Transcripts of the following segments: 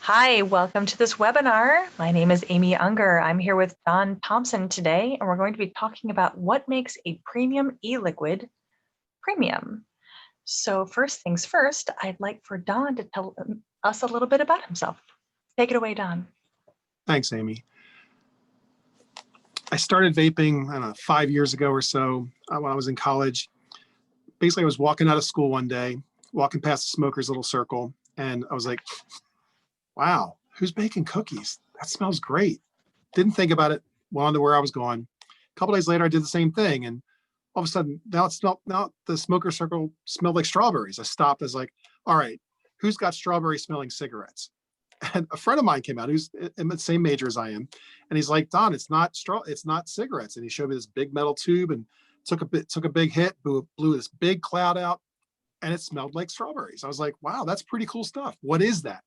Hi, welcome to this webinar. My name is Amy Unger. I'm here with Don Thompson today, and we're going to be talking about what makes a premium e-liquid premium. So first things first, I'd like for Don to tell us a little bit about himself. Take it away, Don. Thanks, Amy. I started vaping, I don't know, 5 years ago or so when I was in college. Basically, I was walking out of school one day, walking past the smoker's little circle, and I was like, wow, who's baking cookies? That smells great. Didn't think about it, went on to where I was going. A couple days later, I did the same thing, and all of a sudden, now the smoker circle smelled like strawberries. I stopped, I was like, all right, who's got strawberry smelling cigarettes? And a friend of mine came out who's in the same major as I am, and he's like, Don, it's not cigarettes. And he showed me this big metal tube and took a big hit, blew this big cloud out, and it smelled like strawberries. I was like, wow, that's pretty cool stuff. What is that?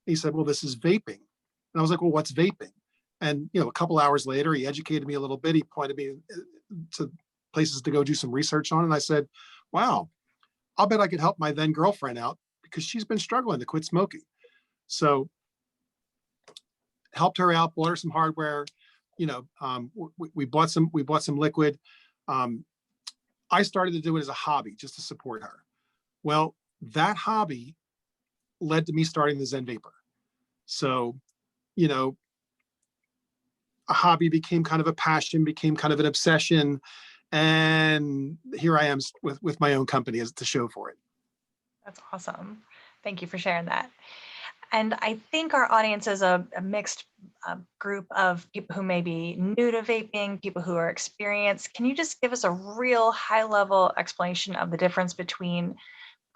He said, well, this is vaping. And I was like, well, what's vaping? And a couple hours later, he educated me a little bit. He pointed me to places to go do some research on. And I said, wow, I'll bet I could help my then girlfriend out because she's been struggling to quit smoking. So helped her out, bought her some hardware. We bought some liquid. I started to do it as a hobby just to support her. Well, that hobby led to me starting the Zen Vapor. So, a hobby became kind of a passion, became kind of an obsession. And here I am with my own company as to show for it. That's awesome. Thank you for sharing that. And I think our audience is a mixed group of people who may be new to vaping, people who are experienced. Can you just give us a real high-level explanation of the difference between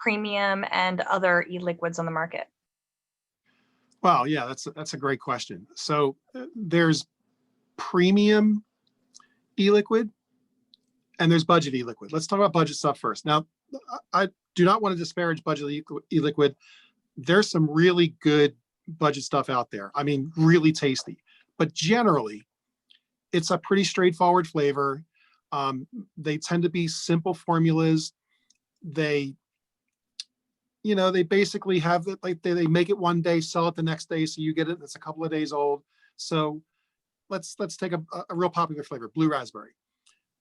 premium and other e-liquids on the market? Well, yeah, that's a great question. So there's premium e-liquid and there's budget e-liquid. Let's talk about budget stuff first. Now, I do not want to disparage budget e-liquid. There's some really good budget stuff out there. I mean, really tasty. But generally, it's a pretty straightforward flavor. They tend to be simple formulas. They basically have it like they make it one day, sell it the next day, so you get it. It's a couple of days old. So let's take a real popular flavor, blue raspberry.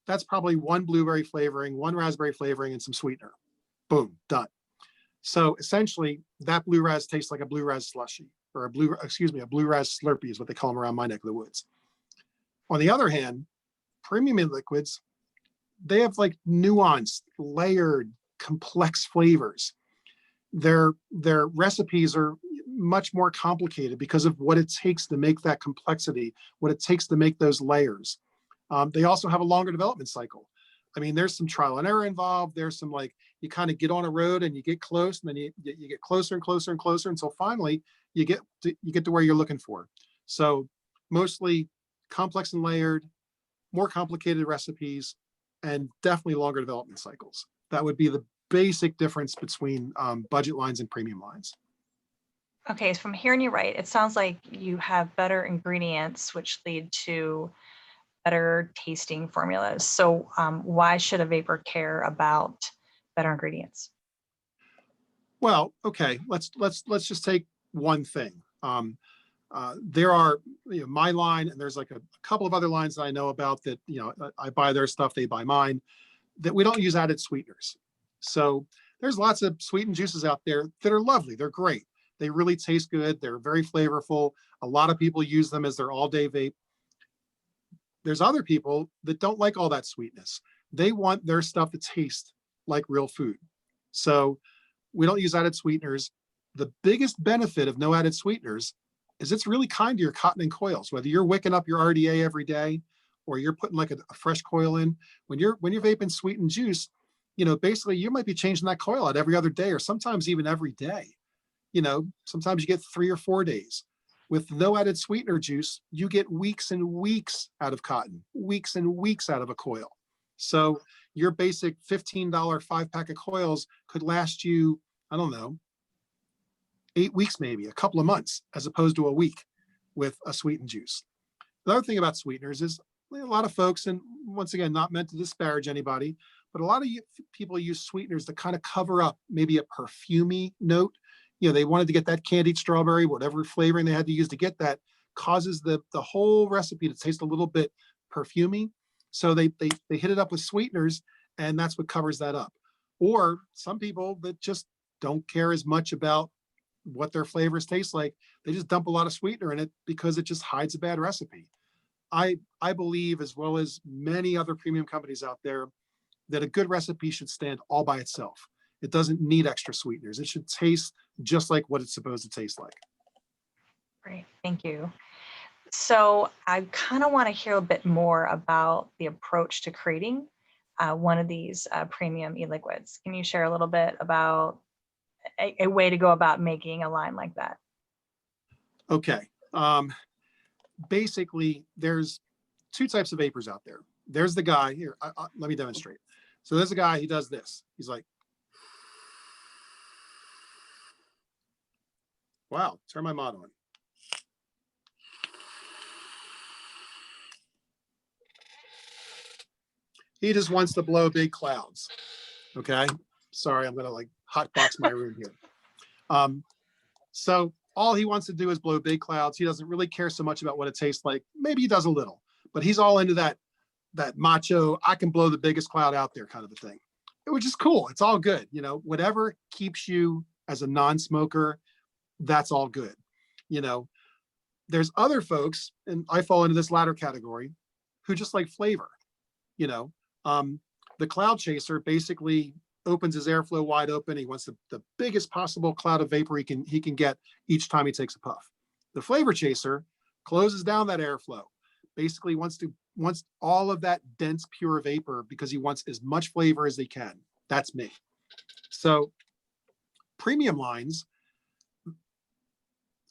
That's probably one blueberry flavoring, one raspberry flavoring, and some sweetener. Boom, done. So essentially, that blue ras tastes like a blue ras slushy, or a blue ras Slurpee is what they call them around my neck of the woods. On the other hand, premium liquids, they have like nuanced, layered, complex flavors. Their recipes are much more complicated because of what it takes to make that complexity, what it takes to make those layers. They also have a longer development cycle. I mean, there's some trial and error involved. There's some you kind of get on a road and you get close, and then you get closer and closer and closer until finally you get to where you're looking for. So mostly complex and layered, more complicated recipes, and definitely longer development cycles. That would be the basic difference between budget lines and premium lines. Okay, so from hearing you right, it sounds like you have better ingredients, which lead to better tasting formulas. So why should a vapor care about better ingredients? Well, okay, let's just take one thing. There are my line, and there's like a couple of other lines that I know about that I buy their stuff, they buy mine, that we don't use added sweeteners. So there's lots of sweetened juices out there that are lovely. They're great. They really taste good. They're very flavorful. A lot of people use them as their all-day vape. There's other people that don't like all that sweetness. They want their stuff to taste like real food. So we don't use added sweeteners. The biggest benefit of no added sweeteners is it's really kind to your cotton and coils. Whether you're wicking up your RDA every day or you're putting like a fresh coil in, when you're vaping sweetened juice, basically you might be changing that coil out every other day or sometimes even every day. Sometimes you get 3 or 4 days. With no added sweetener juice, you get weeks and weeks out of cotton, weeks and weeks out of a coil. So your basic $15 5-pack of coils could last you, I don't know, 8 weeks, maybe a couple of months, as opposed to a week with a sweetened juice. The other thing about sweeteners is a lot of folks, and once again, not meant to disparage anybody, but a lot of people use sweeteners to kind of cover up maybe a perfumey note. they wanted to get that candied strawberry, whatever flavoring they had to use to get that, causes the whole recipe to taste a little bit perfumey. So they hit it up with sweeteners, and that's what covers that up. Or some people that just don't care as much about what their flavors taste like, they just dump a lot of sweetener in it because it just hides a bad recipe. I believe, as well as many other premium companies out there, that a good recipe should stand all by itself. It doesn't need extra sweeteners. It should taste just like what it's supposed to taste like. Great, thank you. So I kind of want to hear a bit more about the approach to creating one of these premium e-liquids. Can you share a little bit about a way to go about making a line like that? Okay. Basically, there's two types of vapors out there. There's the guy here. Let me demonstrate. So there's a guy, he does this. He's like, wow, turn my mod on. He just wants to blow big clouds. Okay. Sorry, I'm going to like hotbox my room here. So all he wants to do is blow big clouds. He doesn't really care so much about what it tastes like. Maybe he does a little, but he's all into that macho, I can blow the biggest cloud out there kind of a thing, which is cool. It's all good. Whatever keeps you as a non-smoker, that's all good. There's other folks, and I fall into this latter category, who just like flavor. The cloud chaser basically opens his airflow wide open. He wants the biggest possible cloud of vapor he can get each time he takes a puff. The flavor chaser closes down that airflow, basically wants all of that dense pure vapor because he wants as much flavor as he can. That's me. So premium lines,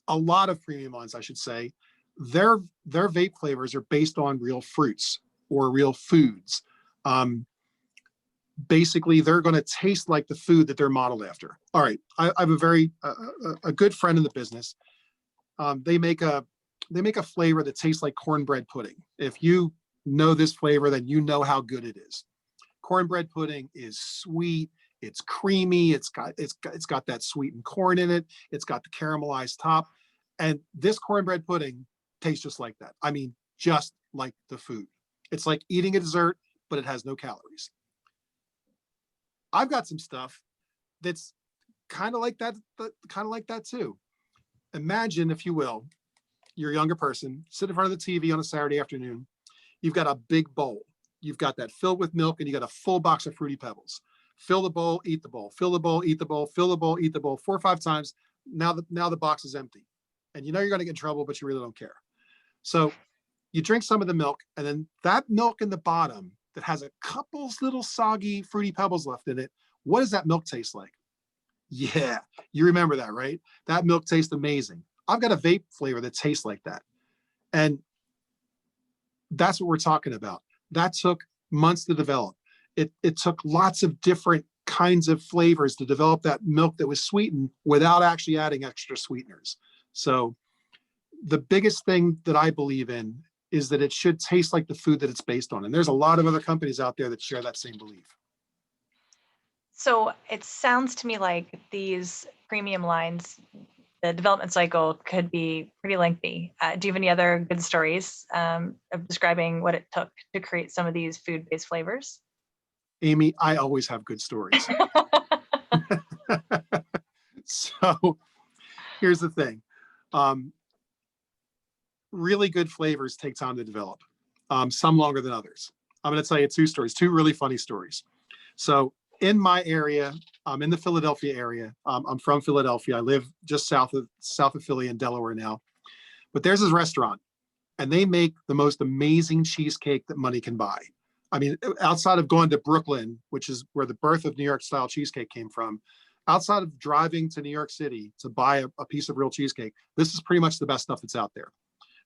a lot of premium lines, I should say, their vape flavors are based on real fruits or real foods. Basically, they're going to taste like the food that they're modeled after. All right, I have a good friend in the business. They make a flavor that tastes like cornbread pudding. If you know this flavor, then you know how good it is. Cornbread pudding is sweet. It's creamy. It's got that sweetened corn in it. It's got the caramelized top, and this cornbread pudding tastes just like that. I mean, just like the food. It's like eating a dessert, but it has no calories. I've got some stuff that's kind of like that too. Imagine, if you will, you're a younger person, sit in front of the TV on a Saturday afternoon. You've got a big bowl. You've got that filled with milk, and you got a full box of Fruity Pebbles. Fill the bowl, eat the bowl. Fill the bowl, eat the bowl. Fill the bowl, eat the bowl. 4 or 5 times. Now the box is empty, and you're going to get in trouble, but you really don't care. So you drink some of the milk, and then that milk in the bottom that has a couple little soggy Fruity Pebbles left in it, what does that milk taste like? Yeah, you remember that, right? That milk tastes amazing. I've got a vape flavor that tastes like that. And that's what we're talking about. That took months to develop. It took lots of different kinds of flavors to develop that milk that was sweetened without actually adding extra sweeteners. So the biggest thing that I believe in is that it should taste like the food that it's based on. And there's a lot of other companies out there that share that same belief. So it sounds to me like these premium lines, the development cycle could be pretty lengthy. Do you have any other good stories of describing what it took to create some of these food-based flavors? Amy, I always have good stories. So here's the thing. Really good flavors take time to develop, some longer than others. I'm going to tell you 2 stories, 2 really funny stories. So in my area, I'm in the Philadelphia area. I'm from Philadelphia. I live just south of Philly in Delaware now. But there's this restaurant, and they make the most amazing cheesecake that money can buy. I mean, outside of going to Brooklyn, which is where the birth of New York style cheesecake came from, outside of driving to New York City to buy a piece of real cheesecake, this is pretty much the best stuff that's out there.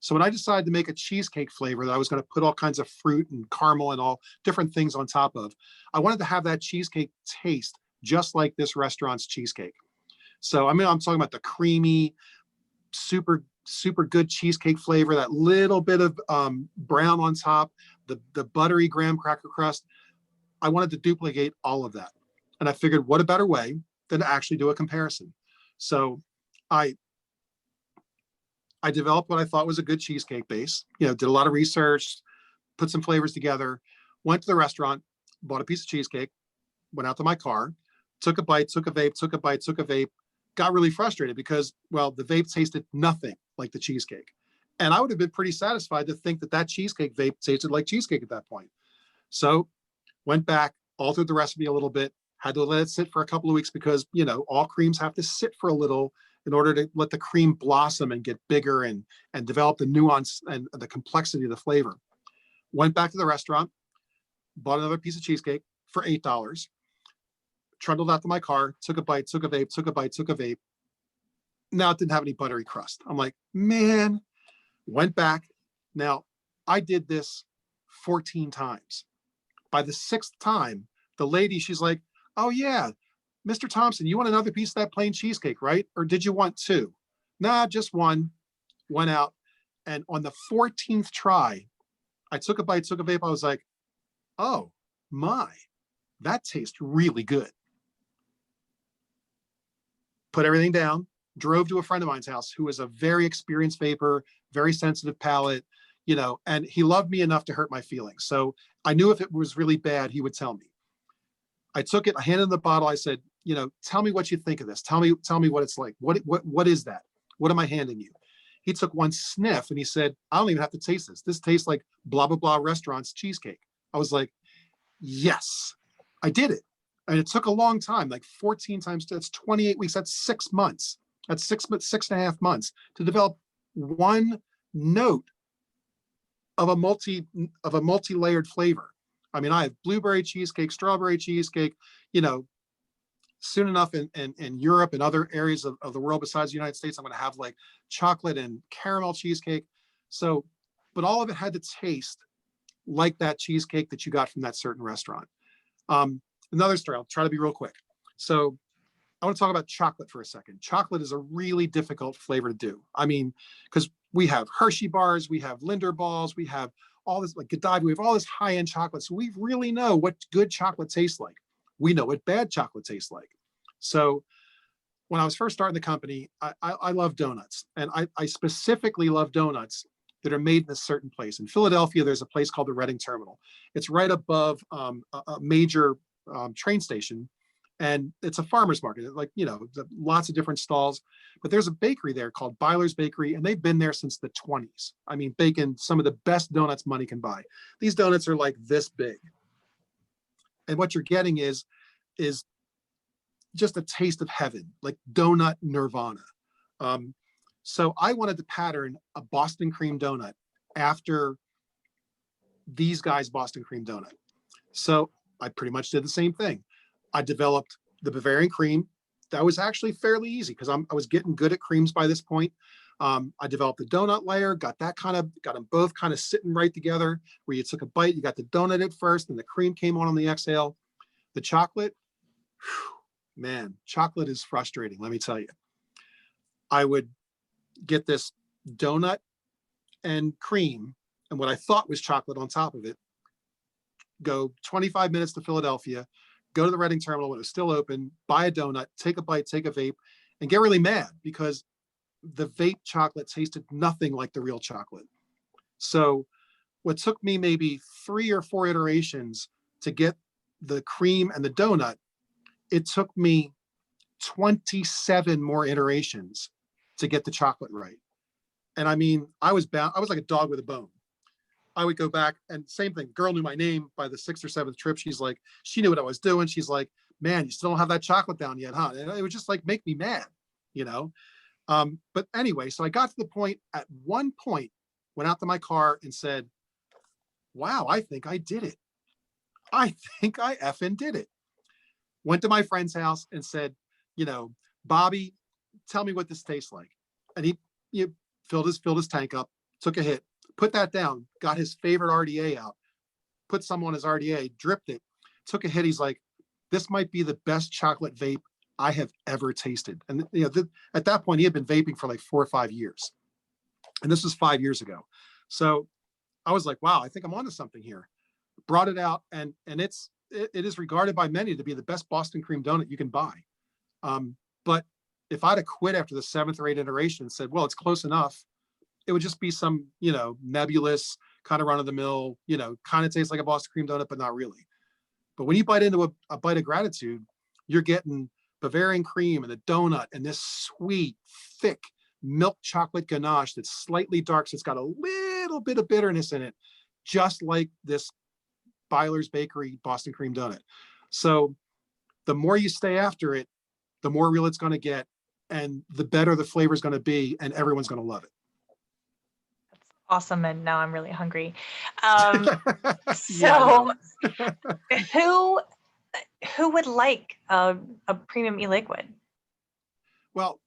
So when I decided to make a cheesecake flavor that I was going to put all kinds of fruit and caramel and all different things on top of, I wanted to have that cheesecake taste just like this restaurant's cheesecake. So I'm talking about the creamy, super good cheesecake flavor, that little bit of brown on top, the buttery graham cracker crust. I wanted to duplicate all of that. And I figured, what a better way than to actually do a comparison. So I I developed what I thought was a good cheesecake base. Did a lot of research, put some flavors together, went to the restaurant, bought a piece of cheesecake, went out to my car, took a bite, took a vape, took a bite, took a vape, got really frustrated because, well, the vape tasted nothing like the cheesecake. And I would have been pretty satisfied to think that that cheesecake vape tasted like cheesecake at that point. So went back, altered the recipe a little bit, had to let it sit for a couple of weeks because, all creams have to sit for a little in order to let the cream blossom and get bigger and develop the nuance and the complexity of the flavor. Went back to the restaurant, bought another piece of cheesecake for $8, trundled out to my car, took a bite, took a vape, took a bite, took a vape. Now it didn't have any buttery crust. I'm like, man, went back. Now I did this 14 times. By the sixth time, the lady, she's like, oh yeah, Mr. Thompson, you want another piece of that plain cheesecake, right? Or did you want two? Nah, just one. Went out. And on the 14th try, I took a bite, took a vape. I was like, oh my, that tastes really good. Put everything down, drove to a friend of mine's house who was a very experienced vapor, very sensitive palate, and he loved me enough to hurt my feelings. So I knew if it was really bad, he would tell me. I took it, I handed him the bottle. I said, tell me what you think of this. Tell me what it's like. What is that? What am I handing you? He took one sniff and he said, I don't even have to taste this. This tastes like blah, blah, blah restaurant's cheesecake. I was like, yes, I did it. And it took a long time, like 14 times. That's 28 weeks. That's 6 months. That's 6.5 months to develop one note of a multi-layered flavor. I mean, I have blueberry cheesecake, strawberry cheesecake, soon enough in Europe and other areas of the world besides the United States, I'm going to have like chocolate and caramel cheesecake. So, but all of it had to taste like that cheesecake that you got from that certain restaurant. Another story, I'll try to be real quick. So I want to talk about chocolate for a second. Chocolate is a really difficult flavor to do. I mean, because we have Hershey bars, we have Linder balls, we have all this like Godiva, we have all this high-end chocolate. So we really know what good chocolate tastes like. We know what bad chocolate tastes like. So when I was first starting the company, I love donuts. And I specifically love donuts that are made in a certain place. In Philadelphia, there's a place called the Reading Terminal. It's right above a major train station. And it's a farmer's market, like, lots of different stalls. But there's a bakery there called Byler's Bakery, and they've been there since the 20s. I mean, baking some of the best donuts money can buy. These donuts are like this big. And what you're getting is just a taste of heaven, like donut nirvana. So I wanted to pattern a Boston cream donut after these guys' Boston cream donut. So I pretty much did the same thing. I developed the Bavarian cream. That was actually fairly easy because I was getting good at creams by this point. I developed the donut layer, got them both kind of sitting right together where you took a bite, you got the donut at first, and the cream came on the exhale. The chocolate, man, chocolate is frustrating, let me tell you. I would get this donut and cream and what I thought was chocolate on top of it, go 25 minutes to Philadelphia, go to the Reading Terminal when it was still open, buy a donut, take a bite, take a vape, and get really mad because the vape chocolate tasted nothing like the real chocolate. So what took me maybe 3 or 4 iterations to get the cream and the donut, it took me 27 more iterations to get the chocolate right. And I mean, I was like a dog with a bone. I would go back and same thing. Girl knew my name by the 6th or 7th trip. She's like, she knew what I was doing. She's like, man, you still don't have that chocolate down yet, huh? And it would just like make me mad, But anyway, so I got to the point at one point, went out to my car and said, wow, I think I did it. I think I effing did it. Went to my friend's house and said, Bobby, tell me what this tastes like. And he filled his tank up, took a hit, put that down, got his favorite RDA out, put some on his RDA, dripped it, took a hit. He's like, this might be the best chocolate vape I have ever tasted. And at that point, he had been vaping for like 4 or 5 years. And this was 5 years ago. So I was like, wow, I think I'm onto something here. Brought it out, and it is regarded by many to be the best Boston cream donut you can buy. But if I'd have quit after the 7th or 8th iteration and said, well, it's close enough, it would just be some, nebulous kind of run of the mill, kind of tastes like a Boston cream donut, but not really. But when you bite into a bite of gratitude, you're getting Bavarian cream and a donut and this sweet, thick milk chocolate ganache that's slightly dark. So it's got a little bit of bitterness in it, just like this Byler's Bakery Boston cream donut. So the more you stay after it, the more real it's going to get, and the better the flavor is going to be, and everyone's going to love it. That's awesome. And now I'm really hungry. Um, Yeah, I so know. who would like a premium e-liquid? Well,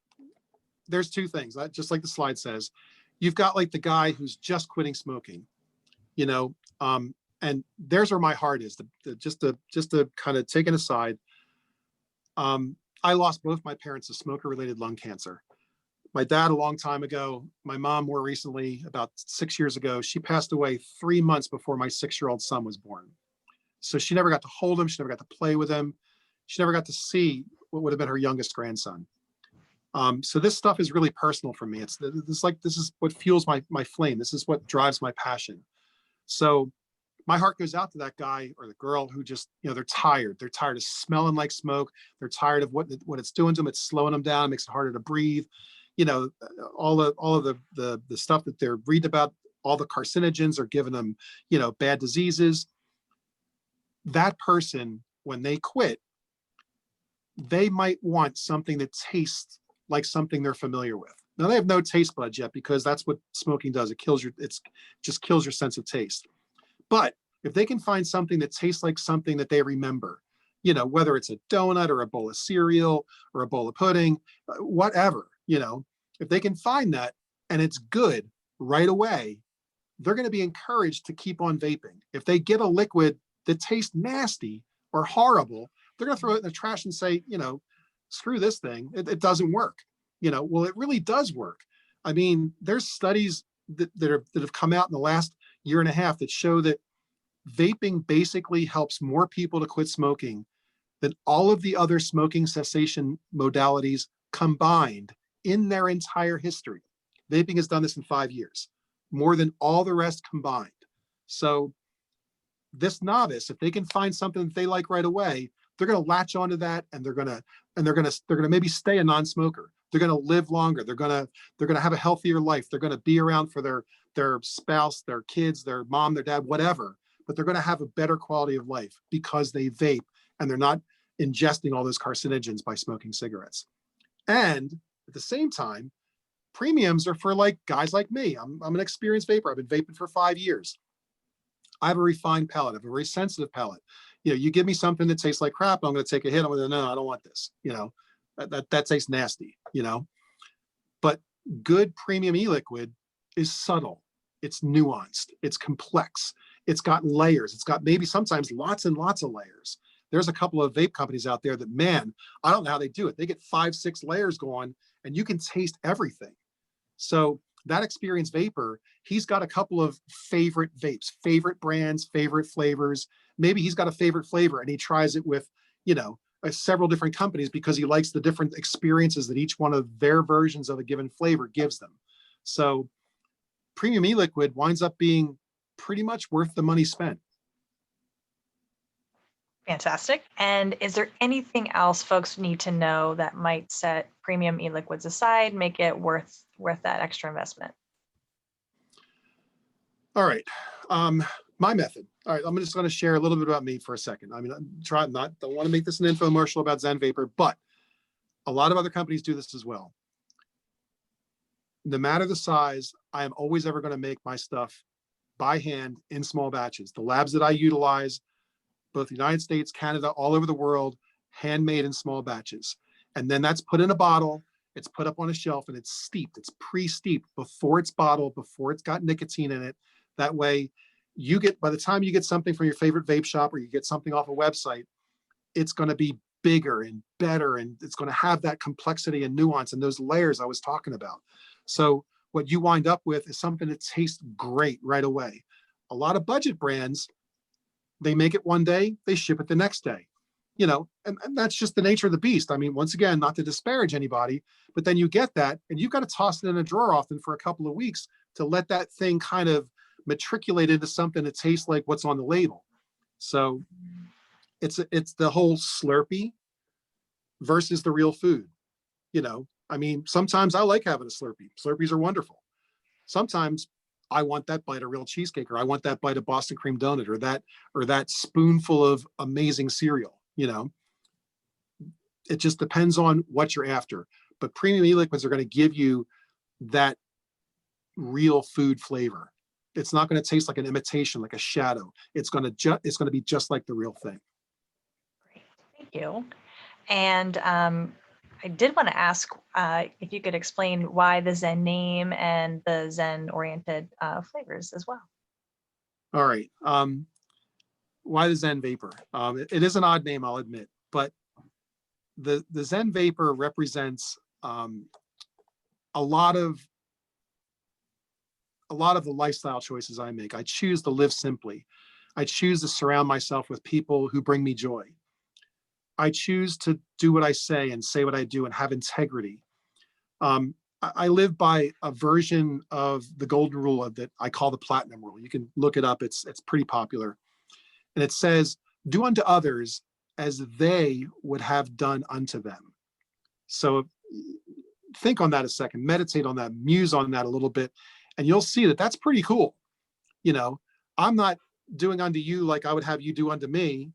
there's two things. Just like the slide says, you've got like the guy who's just quitting smoking, you know, and there's where my heart is. Just to kind of take it aside. I lost both my parents to smoker-related lung cancer. My dad a long time ago, my mom more recently, about 6 years ago. She passed away 3 months before my 6-year-old son was born. So she never got to hold him. She never got to play with him. She never got to see what would have been her youngest grandson. So this stuff is really personal for me. This is what fuels my flame. This is what drives my passion. So my heart goes out to that guy or the girl who just, they're tired. They're tired of smelling like smoke. They're tired of what it's doing to them. It's slowing them down. It makes it harder to breathe. All of the stuff that they're reading about, all the carcinogens are giving them, bad diseases. That person, when they quit, they might want something that tastes like something they're familiar with. Now they have no taste buds yet because that's what smoking does. It just kills your sense of taste. But if they can find something that tastes like something that they remember, whether it's a donut or a bowl of cereal or a bowl of pudding, whatever, if they can find that and it's good right away, they're going to be encouraged to keep on vaping. If they get a liquid that tastes nasty or horrible, they're going to throw it in the trash and say, screw this thing. It doesn't work. Well, it really does work. I mean, there's studies that have come out in the last year and a half that show that vaping basically helps more people to quit smoking than all of the other smoking cessation modalities combined in their entire history. Vaping has done this in 5 years, more than all the rest combined. So this novice, if they can find something that they like right away, they're going to latch onto that, and they're going to maybe stay a non-smoker. They're going to live longer. They're going to have a healthier life. They're going to be around for their spouse, their kids, their mom, their dad, whatever. But they're going to have a better quality of life because they vape and they're not ingesting all those carcinogens by smoking cigarettes. And at the same time, premiums are for like guys like me. I'm an experienced vapor. I've been vaping for 5 years. I have a refined palate. I have a very sensitive palate. You give me something that tastes like crap, I'm going to take a hit. I'm going to, no, I don't want this. That tastes nasty, But good premium e-liquid is subtle. It's nuanced. It's complex. It's got layers. It's got maybe sometimes lots and lots of layers. There's a couple of vape companies out there that, man, I don't know how they do it. They get 5, 6 layers going and you can taste everything. So that experienced vapor, he's got a couple of favorite vapes, favorite brands, favorite flavors. Maybe he's got a favorite flavor and he tries it with, several different companies because he likes the different experiences that each one of their versions of a given flavor gives them. So premium e-liquid winds up being pretty much worth the money spent. Fantastic. And is there anything else folks need to know that might set premium e-liquids aside, make it worth that extra investment? All right. My method. All right. I'm just going to share a little bit about me for a second. I mean, don't want to make this an infomercial about Zen Vapor, but a lot of other companies do this as well. No matter the size, I am always ever going to make my stuff by hand in small batches. The labs that I utilize, both the United States, Canada, all over the world, handmade in small batches. And then that's put in a bottle, it's put up on a shelf, and it's steeped. It's pre-steeped before it's bottled, before it's got nicotine in it. That way, by the time you get something from your favorite vape shop or you get something off a website, it's going to be bigger and better, and it's going to have that complexity and nuance and those layers I was talking about. So what you wind up with is something that tastes great right away. A lot of budget brands, they make it one day, they ship it the next day. And that's just the nature of the beast. I mean, once again, not to disparage anybody, but then you get that and you've got to toss it in a drawer often for a couple of weeks to let that thing kind of matriculate into something that tastes like what's on the label. So it's the whole Slurpee versus the real food. I mean, sometimes I like having a Slurpee. Slurpees are wonderful. Sometimes I want that bite of real cheesecake, or I want that bite of Boston cream donut, or that spoonful of amazing cereal. It just depends on what you're after. But premium e-liquids are going to give you that real food flavor. It's not going to taste like an imitation, like a shadow. It's going to be just like the real thing. Great. Thank you. And I did want to ask if you could explain why the Zen name and the Zen-oriented flavors as well. All right. Why the Zen Vapor? It is an odd name, I'll admit, but the Zen Vapor represents a lot of the lifestyle choices I make. I choose to live simply. I choose to surround myself with people who bring me joy. I choose to do what I say and say what I do and have integrity. I live by a version of the golden rule that I call the platinum rule. You can look it up. It's pretty popular. And it says, do unto others as they would have done unto them. So think on that a second, meditate on that, muse on that a little bit, and you'll see that that's pretty cool. I'm not doing unto you like I would have you do unto me.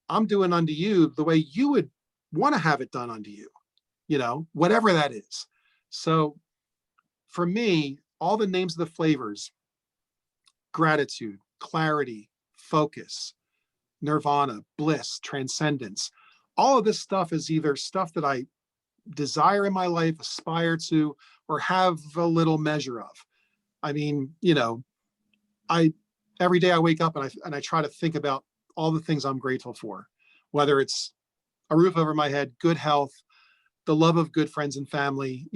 I'm doing unto you the way you would want to have it done unto you, whatever that is. So for me, all the names of the flavors, gratitude, clarity, focus, nirvana, bliss, transcendence, all of this stuff is either stuff that I desire in my life, aspire to, or have a little measure of. I mean, every day I wake up and I try to think about all the things I'm grateful for, whether it's a roof over my head, good health, the love of good friends and family,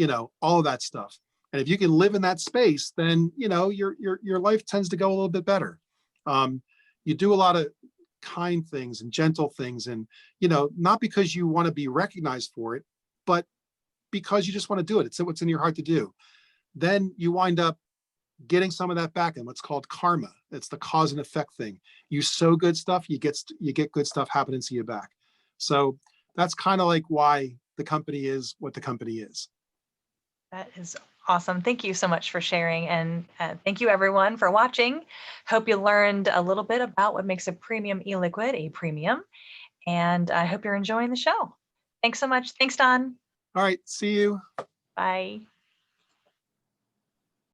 all of that stuff. And if you can live in that space, then your life tends to go a little bit better. You do a lot of kind things and gentle things, and not because you want to be recognized for it, but because you just want to do it. It's what's in your heart to do. Then you wind up getting some of that back in what's called karma. It's the cause and effect thing. You sow good stuff, you get good stuff happening to you back. So that's kind of like why the company is what the company is. That is awesome. Thank you so much for sharing. And thank you everyone for watching. Hope you learned a little bit about what makes a premium e-liquid a premium. And I hope you're enjoying the show. Thanks so much. Thanks, Don. All right. See you. Bye.